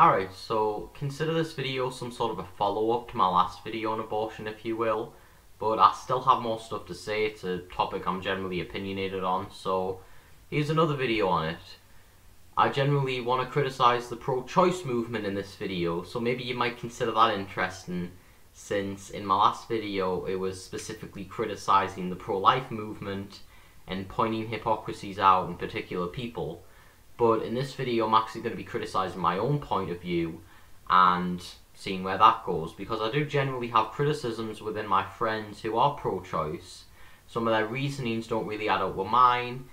Alright, so consider this video some sort of a follow-up to my last video on abortion, if you will, but I still have more stuff to say. It's a topic I'm generally opinionated on, so here's another video on it. I generally want to criticise the pro-choice movement in this video, so maybe you might consider that interesting, since in my last video it was specifically criticising the pro-life movement and pointing hypocrisies out in particular people. But in this video I'm actually going to be criticising my own point of view and seeing where that goes, because I do generally have criticisms within my friends who are pro-choice. Some of their reasonings don't really add up with mine,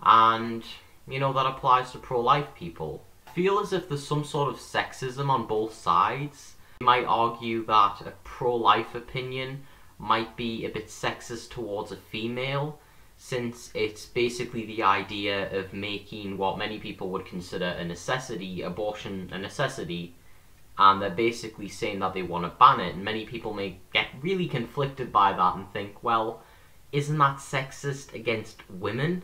and you know, that applies to pro-life people. I feel as if there's some sort of sexism on both sides. You might argue that a pro-life opinion might be a bit sexist towards a female, since it's basically the idea of making what many people would consider a necessity, abortion a necessity, and they're basically saying that they want to ban it, and many people may get really conflicted by that and think, well, isn't that sexist against women?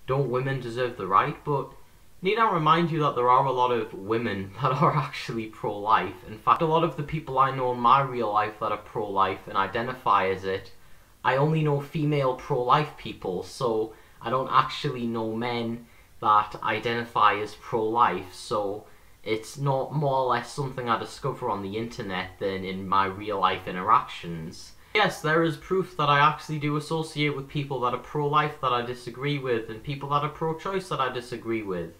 Don't women deserve the right? But need I remind you that there are a lot of women that are actually pro-life. In fact, a lot of the people I know in my real life that are pro-life and identify as it, I only know female pro-life people, so I don't actually know men that identify as pro-life, so it's not more or less something I discover on the internet than in my real life interactions. Yes, there is proof that I actually do associate with people that are pro-life that I disagree with, and people that are pro-choice that I disagree with.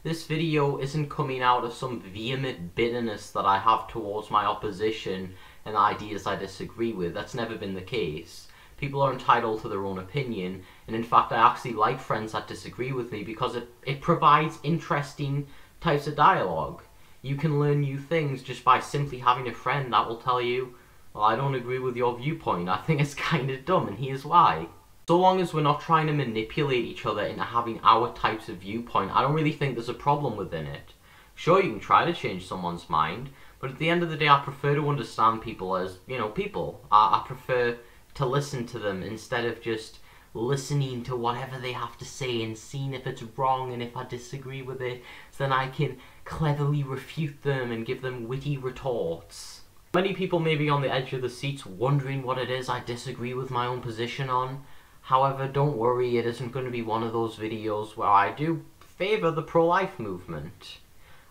This video isn't coming out of some vehement bitterness that I have towards my opposition and ideas I disagree with. That's never been the case. People are entitled to their own opinion, and in fact I actually like friends that disagree with me because it provides interesting types of dialogue. You can learn new things just by simply having a friend that will tell you, well, I don't agree with your viewpoint, I think it's kind of dumb, and here's why. So long as we're not trying to manipulate each other into having our types of viewpoint, I don't really think there's a problem within it. Sure, you can try to change someone's mind, but at the end of the day I prefer to understand people as, you know, people. I prefer to listen to them instead of just listening to whatever they have to say and seeing if it's wrong, and if I disagree with it, so then I can cleverly refute them and give them witty retorts. Many people may be on the edge of the seats wondering what it is I disagree with my own position on. However, don't worry, it isn't going to be one of those videos where I do favour the pro-life movement.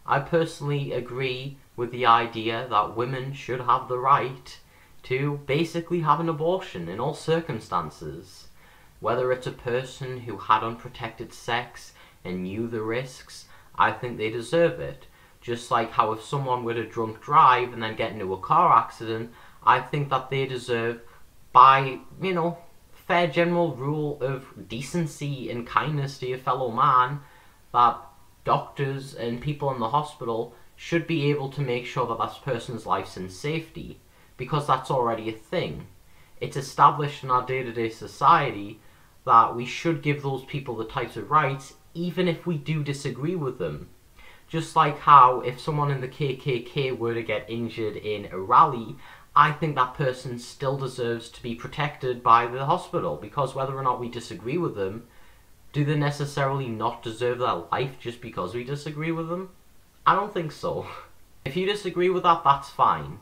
I personally agree with the idea that women should have the right to basically have an abortion in all circumstances. Whether it's a person who had unprotected sex and knew the risks, I think they deserve it. Just like how if someone were to drunk drive and then get into a car accident, I think that they deserve, by, you know, fair general rule of decency and kindness to your fellow man, that doctors and people in the hospital should be able to make sure that that person's life's in safety, because that's already a thing. It's established in our day-to-day society that we should give those people the types of rights even if we do disagree with them. Just like how if someone in the KKK were to get injured in a rally, I think that person still deserves to be protected by the hospital, because whether or not we disagree with them, do they necessarily not deserve their life just because we disagree with them? I don't think so. If you disagree with that, that's fine.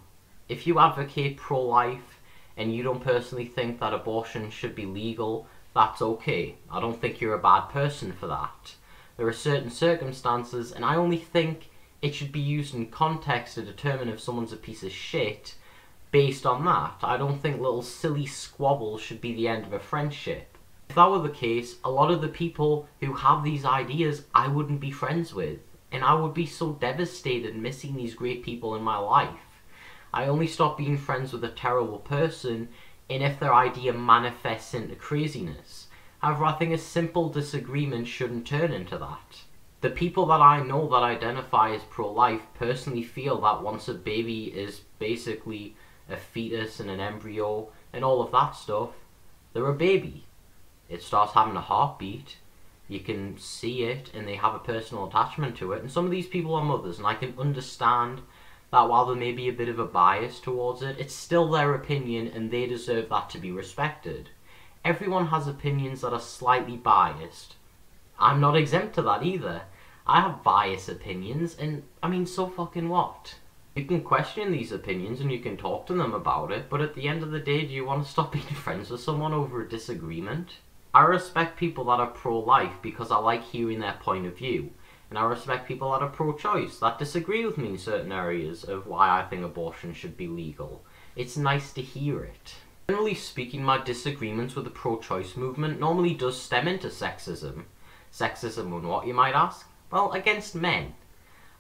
If you advocate pro-life and you don't personally think that abortion should be legal, that's okay. I don't think you're a bad person for that. There are certain circumstances, and I only think it should be used in context to determine if someone's a piece of shit based on that. I don't think little silly squabbles should be the end of a friendship. If that were the case, a lot of the people who have these ideas I wouldn't be friends with, and I would be so devastated missing these great people in my life. I only stop being friends with a terrible person and if their idea manifests into craziness. However, I think a simple disagreement shouldn't turn into that. The people that I know that identify as pro-life personally feel that once a baby is basically a fetus and an embryo and all of that stuff, they're a baby. It starts having a heartbeat, you can see it, and they have a personal attachment to it, and some of these people are mothers, and I can understand that while there may be a bit of a bias towards it, it's still their opinion and they deserve that to be respected. Everyone has opinions that are slightly biased. I'm not exempt to that either. I have biased opinions, and I mean, so fucking what? You can question these opinions and you can talk to them about it, but at the end of the day, do you want to stop being friends with someone over a disagreement? I respect people that are pro-life because I like hearing their point of view. And I respect people that are pro-choice, that disagree with me in certain areas of why I think abortion should be legal. It's nice to hear it. Generally speaking, my disagreements with the pro-choice movement normally does stem into sexism. Sexism on what, you might ask? Well, against men.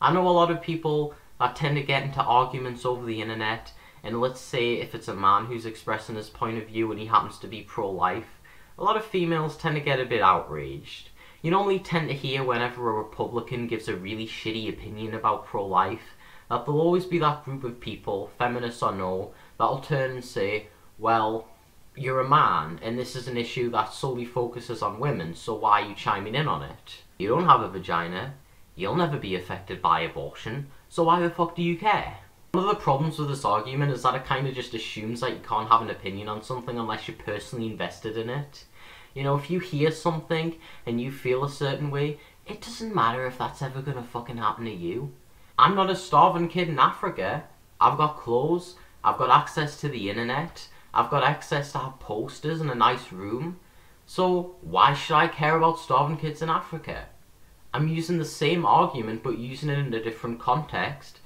I know a lot of people that tend to get into arguments over the internet, and let's say if it's a man who's expressing his point of view and he happens to be pro-life, a lot of females tend to get a bit outraged. You normally tend to hear whenever a Republican gives a really shitty opinion about pro-life, that there'll always be that group of people, feminists or no, that'll turn and say, well, you're a man, and this is an issue that solely focuses on women, so why are you chiming in on it? You don't have a vagina, you'll never be affected by abortion, so why the fuck do you care? One of the problems with this argument is that it kind of just assumes that you can't have an opinion on something unless you're personally invested in it. You know, if you hear something and you feel a certain way, it doesn't matter if that's ever gonna fucking happen to you. I'm not a starving kid in Africa. I've got clothes, I've got access to the internet, I've got access to have posters and a nice room. So why should I care about starving kids in Africa? I'm using the same argument but using it in a different context.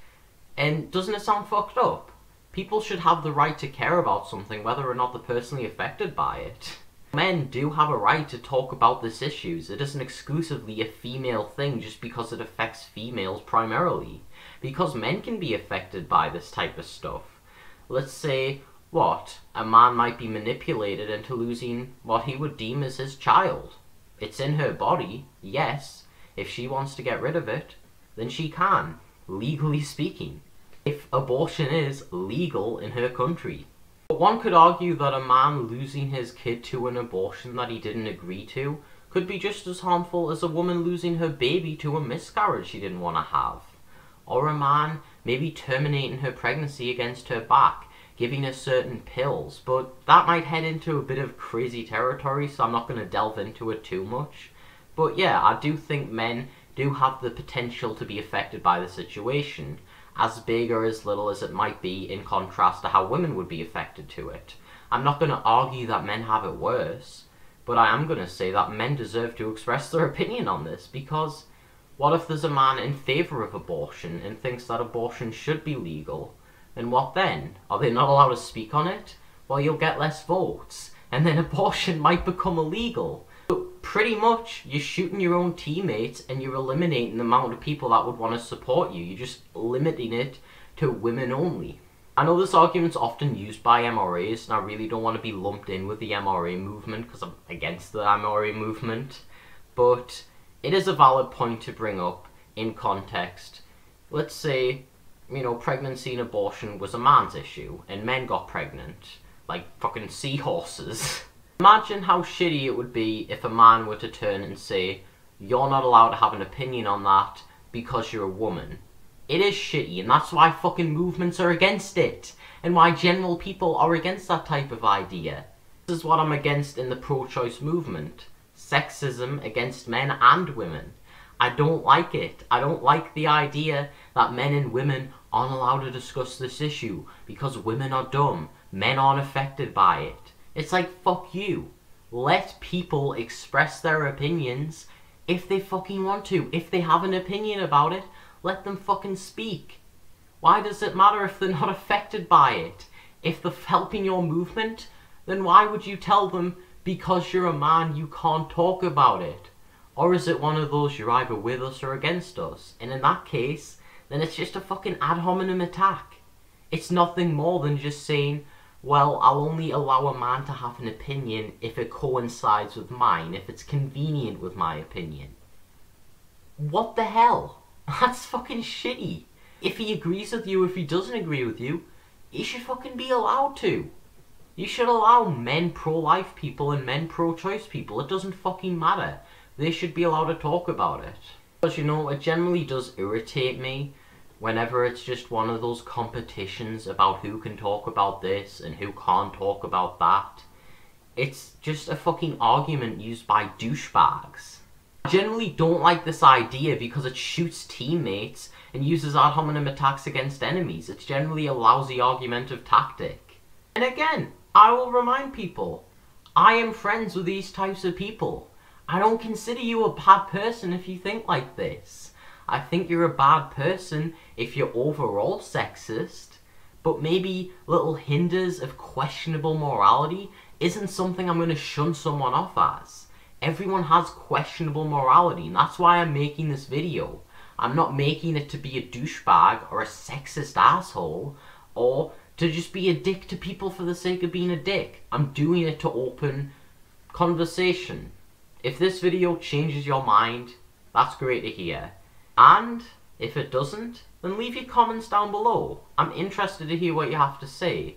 And doesn't it sound fucked up? People should have the right to care about something whether or not they're personally affected by it. Men do have a right to talk about these issues. It isn't exclusively a female thing just because it affects females primarily. Because men can be affected by this type of stuff. Let's say, a man might be manipulated into losing what he would deem as his child. It's in her body, yes. If she wants to get rid of it, then she can, legally speaking. If abortion is legal in her country. But one could argue that a man losing his kid to an abortion that he didn't agree to could be just as harmful as a woman losing her baby to a miscarriage she didn't want to have. Or a man maybe terminating her pregnancy against her back, giving her certain pills, but that might head into a bit of crazy territory, so I'm not going to delve into it too much. But yeah, I do think men do have the potential to be affected by the situation, as big or as little as it might be in contrast to how women would be affected to it. I'm not going to argue that men have it worse, but I am going to say that men deserve to express their opinion on this, because what if there's a man in favour of abortion and thinks that abortion should be legal? And what then? Are they not allowed to speak on it? Well, you'll get less votes, and then abortion might become illegal. So pretty much, you're shooting your own teammates and you're eliminating the amount of people that would want to support you. You're just limiting it to women only. I know this argument's often used by MRAs, and I really don't want to be lumped in with the MRA movement because I'm against the MRA movement, but it is a valid point to bring up in context. Let's say, you know, pregnancy and abortion was a man's issue, and men got pregnant, like fucking seahorses. Imagine how shitty it would be if a man were to turn and say, you're not allowed to have an opinion on that because you're a woman. It is shitty, and that's why fucking movements are against it, and why general people are against that type of idea. This is what I'm against in the pro-choice movement. Sexism against men and women. I don't like it. I don't like the idea that men and women aren't allowed to discuss this issue because women are dumb. Men aren't affected by it. It's like, fuck you. Let people express their opinions if they fucking want to. If they have an opinion about it, let them fucking speak. Why does it matter if they're not affected by it? If they're helping your movement, then why would you tell them because you're a man you can't talk about it? Or is it one of those you're either with us or against us? And in that case, then it's just a fucking ad hominem attack. It's nothing more than just saying, well, I'll only allow a man to have an opinion if it coincides with mine, if it's convenient with my opinion. What the hell? That's fucking shitty. If he agrees with you, if he doesn't agree with you, he should fucking be allowed to. You should allow men pro-life people and men pro-choice people. It doesn't fucking matter. They should be allowed to talk about it. Because, you know, it generally does irritate me whenever it's just one of those competitions about who can talk about this and who can't talk about that. It's just a fucking argument used by douchebags. I generally don't like this idea because it shoots teammates and uses ad hominem attacks against enemies. It's generally a lousy argumentative tactic. And again, I will remind people, I am friends with these types of people. I don't consider you a bad person if you think like this. I think you're a bad person if you're overall sexist, but maybe little hinders of questionable morality isn't something I'm going to shun someone off as. Everyone has questionable morality, and that's why I'm making this video. I'm not making it to be a douchebag or a sexist asshole, or to just be a dick to people for the sake of being a dick. I'm doing it to open conversation. If this video changes your mind, that's great to hear. And if it doesn't, then leave your comments down below. I'm interested to hear what you have to say.